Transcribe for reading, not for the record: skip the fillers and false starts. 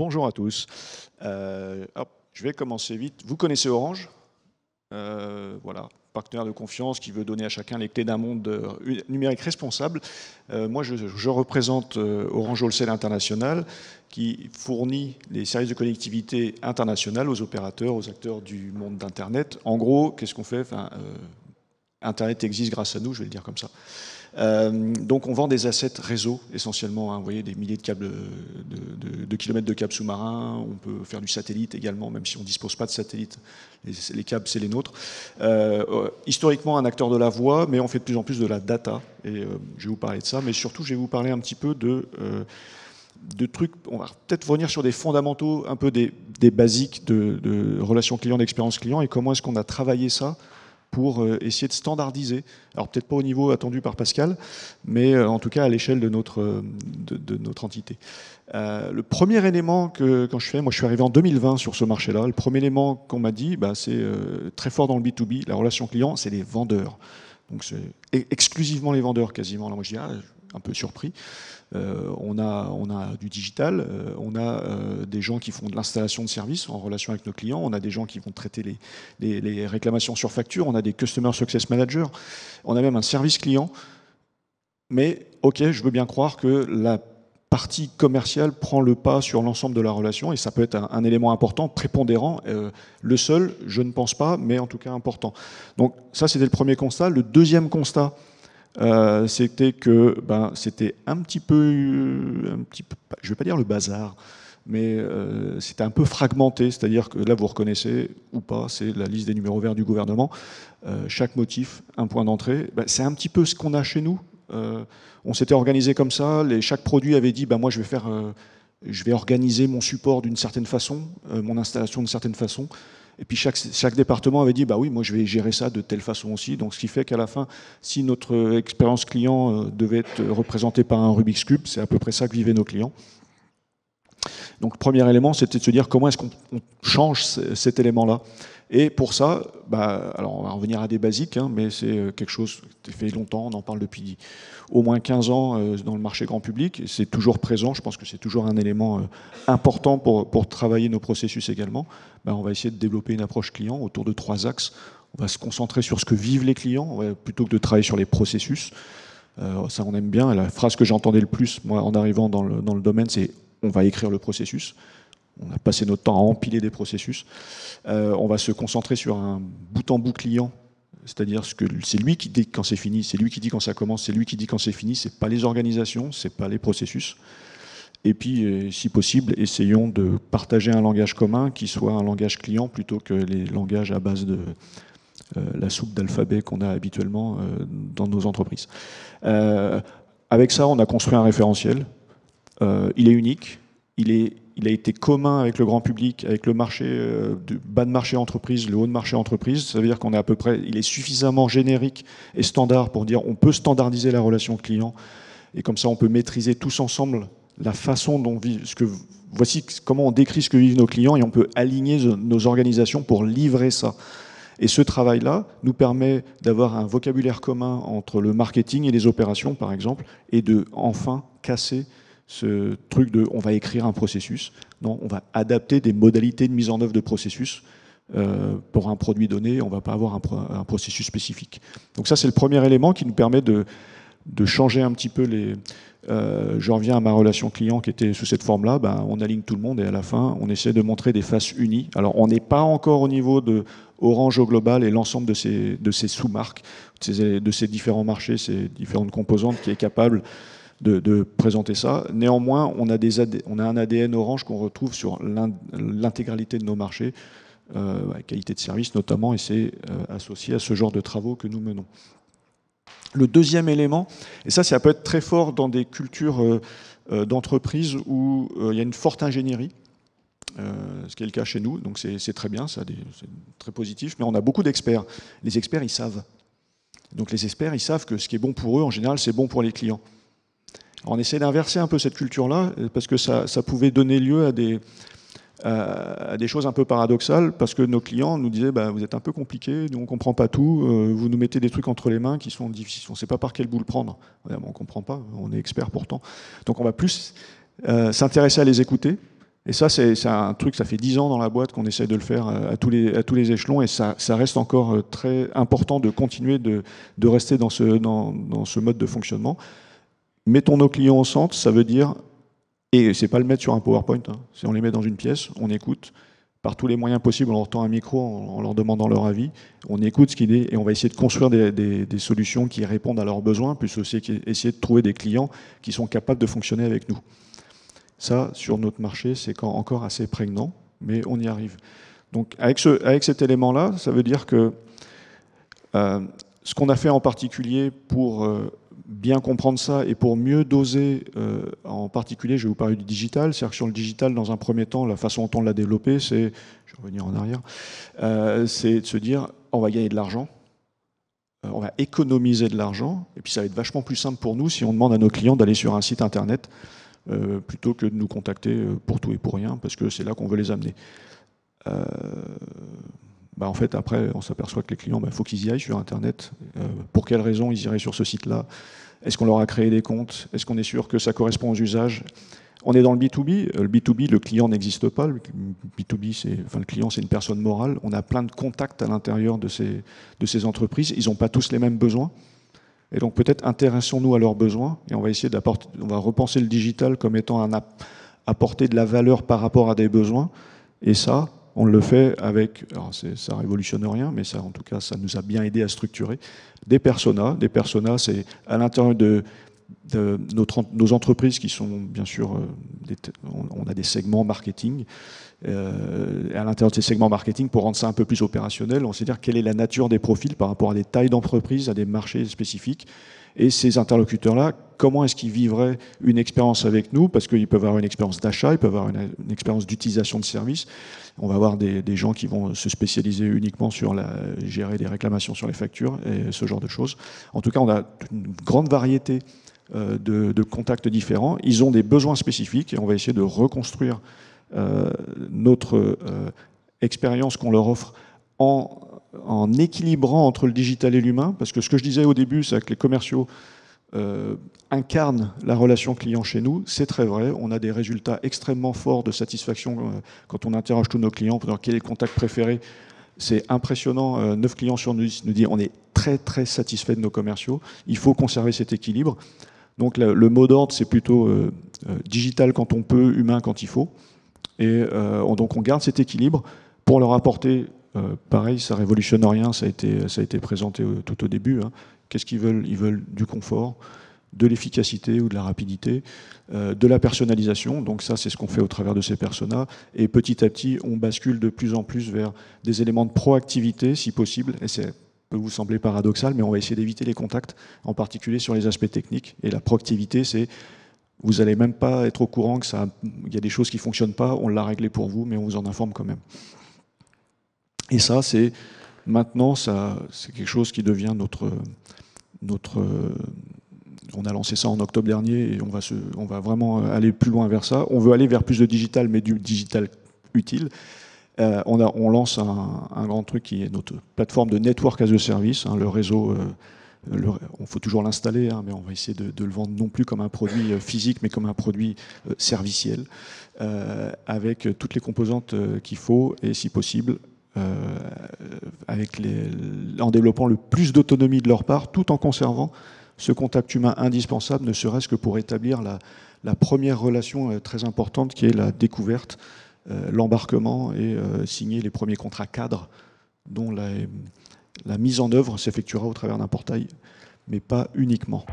Bonjour à tous. Je vais commencer vite. Vous connaissez Orange? Voilà, partenaire de confiance qui veut donner à chacun les clés d'un monde numérique responsable. Moi, je représente Orange Wholesale International qui fournit les services de connectivité internationale aux opérateurs, aux acteurs du monde d'Internet. En gros, qu'est-ce qu'on fait? Internet existe grâce à nous, je vais le dire comme ça. Donc on vend des assets réseau essentiellement, hein, vous voyez des milliers de câbles, de kilomètres de câbles sous-marins, on peut faire du satellite également, même si on ne dispose pas de satellite, les câbles c'est les nôtres. Historiquement un acteur de la voix, mais on fait de plus en plus de la data, et je vais vous parler de ça, mais surtout je vais vous parler un petit peu de trucs, on va peut-être revenir sur des fondamentaux, un peu des basiques de relations clients, d'expérience client, et comment est-ce qu'on a travaillé ça pour essayer de standardiser. Alors peut-être pas au niveau attendu par Pascal, mais en tout cas à l'échelle de notre entité. Le premier élément que quand moi je suis arrivé en 2020 sur ce marché-là, le premier élément qu'on m'a dit, c'est très fort dans le B2B, la relation client, c'est les vendeurs. Donc c'est exclusivement les vendeurs quasiment. Là moi je dis, un peu surpris. On a du digital, on a des gens qui font de l'installation de services en relation avec nos clients, on a des gens qui vont traiter les réclamations sur facture, on a des Customer Success Managers, on a même un service client. Mais ok, je veux bien croire que la partie commerciale prend le pas sur l'ensemble de la relation et ça peut être un élément important, prépondérant. Le seul, je ne pense pas, mais en tout cas important. Donc ça, c'était le premier constat. Le deuxième constat, c'était que c'était un petit peu, je vais pas dire le bazar, mais c'était un peu fragmenté, c'est-à-dire que là vous reconnaissez ou pas, c'est la liste des numéros verts du gouvernement, chaque motif, un point d'entrée, c'est un petit peu ce qu'on a chez nous. On s'était organisé comme ça, chaque produit avait dit moi je vais organiser mon support d'une certaine façon, mon installation d'une certaine façon. Et puis chaque département avait dit oui, moi je vais gérer ça de telle façon aussi. Donc ce qui fait qu'à la fin, si notre expérience client devait être représentée par un Rubik's Cube, c'est à peu près ça que vivaient nos clients. Donc le premier élément, c'était de se dire comment est-ce qu'on change cet élément-là. Et pour ça, alors on va revenir à des basiques, mais c'est quelque chose qui fait longtemps, on en parle depuis au moins 15 ans dans le marché grand public, et c'est toujours présent, je pense que c'est toujours un élément important pour travailler nos processus également. On va essayer de développer une approche client autour de 3 axes. On va se concentrer sur ce que vivent les clients, plutôt que de travailler sur les processus. Ça on aime bien, la phrase que j'entendais le plus, moi, en arrivant dans le domaine, c'est on va écrire le processus. On a passé notre temps à empiler des processus. On va se concentrer sur un bout en bout client, c'est-à-dire que c'est lui qui dit quand c'est fini, c'est lui qui dit quand ça commence, c'est lui qui dit quand c'est fini, c'est pas les organisations, c'est pas les processus. Et puis, si possible, essayons de partager un langage commun qui soit un langage client plutôt que les langages à base de la soupe d'alphabet qu'on a habituellement dans nos entreprises. Avec ça, on a construit un référentiel. Il est unique, il a été commun avec le grand public, avec le marché, du bas de marché entreprise, le haut de marché entreprise. Ça veut dire qu'on est à peu près, il est suffisamment générique et standard pour dire on peut standardiser la relation client et comme ça on peut maîtriser tous ensemble la façon dont voici comment on décrit ce que vivent nos clients et on peut aligner nos organisations pour livrer ça. Et ce travail-là nous permet d'avoir un vocabulaire commun entre le marketing et les opérations, par exemple, et de enfin casser ce truc de on va écrire un processus. Non, on va adapter des modalités de mise en œuvre de processus. Pour un produit donné, on ne va pas avoir un processus spécifique. Donc ça, c'est le premier élément qui nous permet de changer un petit peu les... je reviens à ma relation client qui était sous cette forme-là. On aligne tout le monde et à la fin, on essaie de montrer des faces unies. Alors, on n'est pas encore au niveau de Orange au global et l'ensemble de ces sous-marques, de ces différents marchés, ces différentes composantes qui est capable de présenter ça. Néanmoins, on a un ADN Orange qu'on retrouve sur l'intégralité de nos marchés, qualité de service notamment, et c'est associé à ce genre de travaux que nous menons. Le deuxième élément, et ça peut être très fort dans des cultures d'entreprise où il y a une forte ingénierie, ce qui est le cas chez nous, donc c'est très bien, c'est très positif, mais on a beaucoup d'experts. Les experts, ils savent. Donc les experts, ils savent que ce qui est bon pour eux, en général, c'est bon pour les clients. Alors on essaie d'inverser un peu cette culture-là, parce que ça pouvait donner lieu à des choses un peu paradoxales, parce que nos clients nous disaient vous êtes un peu compliqués, nous on ne comprend pas tout, vous nous mettez des trucs entre les mains qui sont difficiles, on ne sait pas par quel bout le prendre. On ne comprend pas, on est expert pourtant. Donc on va plus s'intéresser à les écouter, Et ça, c'est un truc, ça fait 10 ans dans la boîte qu'on essaye de le faire à tous les échelons, et ça reste encore très important de continuer de rester dans ce mode de fonctionnement. Mettons nos clients au centre, ça veut dire, et c'est pas le mettre sur un PowerPoint, hein, c'est on les met dans une pièce, on écoute, par tous les moyens possibles, on leur tend un micro en leur demandant leur avis, on écoute ce qu'il est, et on va essayer de construire des solutions qui répondent à leurs besoins, puis aussi essayer de trouver des clients qui sont capables de fonctionner avec nous. Ça, sur notre marché, c'est encore assez prégnant, mais on y arrive. Donc avec cet élément-là, ça veut dire que ce qu'on a fait en particulier pour bien comprendre ça et pour mieux doser, en particulier, je vais vous parler du digital, c'est-à-dire que sur le digital, dans un premier temps, la façon dont on l'a développé, c'est, je vais revenir en arrière, c'est de se dire, on va gagner de l'argent, on va économiser de l'argent, et puis ça va être vachement plus simple pour nous si on demande à nos clients d'aller sur un site internet, plutôt que de nous contacter pour tout et pour rien, parce que c'est là qu'on veut les amener. En fait, après, on s'aperçoit que les clients, faut qu'ils y aillent sur Internet. Pour quelles raisons ils iraient sur ce site-là? Est-ce qu'on leur a créé des comptes? Est-ce qu'on est sûr que ça correspond aux usages? On est dans le B2B. Le B2B, le client n'existe pas. Le B2B, le client, c'est une personne morale. On a plein de contacts à l'intérieur de ces entreprises. Ils n'ont pas tous les mêmes besoins. Et donc peut-être intéressons-nous à leurs besoins et on va essayer d'apporter, on va repenser le digital comme étant apporter de la valeur par rapport à des besoins. Et ça, on le fait avec, alors ça révolutionne rien, mais ça, en tout cas, ça nous a bien aidé à structurer des personas. Des personas, c'est à l'intérieur de nos entreprises qui sont bien sûr, on a des segments marketing. À l'intérieur de ces segments marketing, pour rendre ça un peu plus opérationnel, on sait dire quelle est la nature des profils par rapport à des tailles d'entreprise, à des marchés spécifiques. Et ces interlocuteurs-là, comment est-ce qu'ils vivraient une expérience avec nous? Parce qu'ils peuvent avoir une expérience d'achat, ils peuvent avoir une expérience d'utilisation de services. On va avoir des gens qui vont se spécialiser uniquement sur gérer des réclamations sur les factures et ce genre de choses. En tout cas, on a une grande variété de contacts différents. Ils ont des besoins spécifiques et on va essayer de reconstruire notre expérience qu'on leur offre en équilibrant entre le digital et l'humain, parce que ce que je disais au début, c'est que les commerciaux incarnent la relation client chez nous, c'est très vrai, on a des résultats extrêmement forts de satisfaction quand on interroge tous nos clients pour savoir quel est le contact préféré. C'est impressionnant, 9 clients sur 10 nous disent on est très très satisfait de nos commerciaux, il faut conserver cet équilibre. Donc le mot d'ordre, c'est plutôt digital quand on peut, humain quand il faut. Et donc on garde cet équilibre pour leur apporter, pareil, ça révolutionne rien, ça a été présenté tout au début. Hein. Qu'est-ce qu'ils veulent? Ils veulent du confort, de l'efficacité ou de la rapidité, de la personnalisation. Donc ça, c'est ce qu'on fait au travers de ces personas. Et petit à petit, on bascule de plus en plus vers des éléments de proactivité, si possible. Et ça peut vous sembler paradoxal, mais on va essayer d'éviter les contacts, en particulier sur les aspects techniques. Et la proactivité, c'est vous n'allez même pas être au courant qu'il y a des choses qui ne fonctionnent pas, on l'a réglé pour vous, mais on vous en informe quand même. Et ça, c'est maintenant, c'est quelque chose qui devient on a lancé ça en octobre dernier et on va vraiment aller plus loin vers ça. On veut aller vers plus de digital, mais du digital utile. On lance un grand truc qui est notre plateforme de Network as a Service, hein, le réseau. On faut toujours l'installer, hein, mais on va essayer de le vendre non plus comme un produit physique, mais comme un produit serviciel, avec toutes les composantes qu'il faut, et si possible, en développant le plus d'autonomie de leur part, tout en conservant ce contact humain indispensable, ne serait-ce que pour établir la première relation très importante, qui est la découverte, l'embarquement et signer les premiers contrats cadres, dont la mise en œuvre s'effectuera au travers d'un portail, mais pas uniquement.